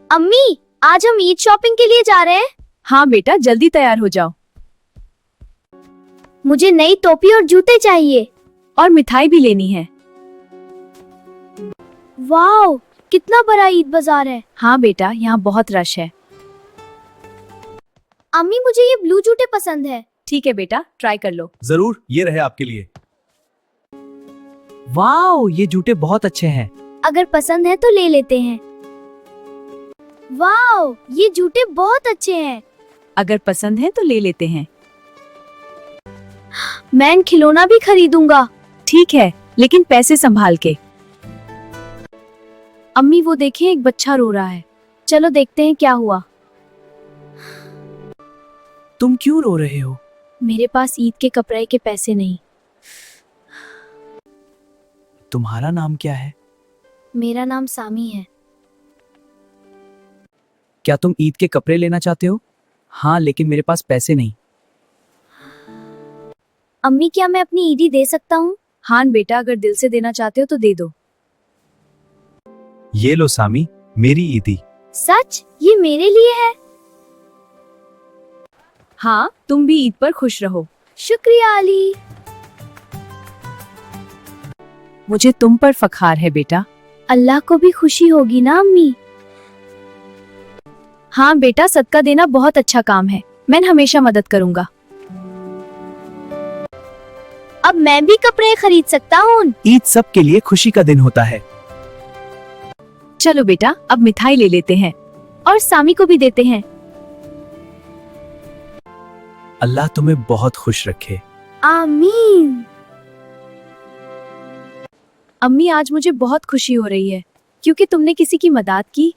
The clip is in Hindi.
अम्मी, आज हम ईद शॉपिंग के लिए जा रहे हैं। हाँ बेटा, जल्दी तैयार हो जाओ। मुझे नई टोपी और जूते चाहिए। और मिठाई भी लेनी है। वाओ, कितना बड़ा ईद बाजार है। हाँ बेटा, यहाँ बहुत रश है। अम्मी, मुझे ये ब्लू जूते पसंद है। ठीक है बेटा, ट्राई कर लो। जरूर, ये रहे आपके लिए। वाओ, ये जूते बहुत अच्छे हैं। अगर पसंद है तो ले लेते हैं। वाओ, ये जूते बहुत अच्छे हैं। अगर पसंद है तो ले लेते हैं। मैं खिलौना भी खरीदूंगा। ठीक है, लेकिन पैसे संभाल के। अम्मी, वो देखें, एक बच्चा रो रहा है। चलो देखते हैं क्या हुआ। तुम क्यों रो रहे हो? मेरे पास ईद के कपड़े के पैसे नहीं। तुम्हारा नाम क्या है? मेरा नाम सामी है। क्या तुम ईद के कपड़े लेना चाहते हो? हाँ, लेकिन मेरे पास पैसे नहीं। अम्मी, क्या मैं अपनी ईदी दे सकता हूँ? हाँ बेटा, अगर दिल से देना चाहते हो तो दे दो। ये लो सामी, मेरी ईदी। सच? ये मेरे लिए है? हाँ, तुम भी ईद पर खुश रहो। शुक्रिया अली। मुझे तुम पर फखार है बेटा। अल्लाह को भी खुशी होगी ना अम्मी। हाँ बेटा, सदका देना बहुत अच्छा काम है। मैं हमेशा मदद करूंगा। अब मैं भी कपड़े खरीद सकता हूँ। ईद सबके लिए खुशी का दिन होता है। चलो बेटा, अब मिठाई ले लेते हैं और सामी को भी देते हैं। अल्लाह तुम्हें बहुत खुश रखे। आमीन। अम्मी, आज मुझे बहुत खुशी हो रही है क्योंकि तुमने किसी की मदद की।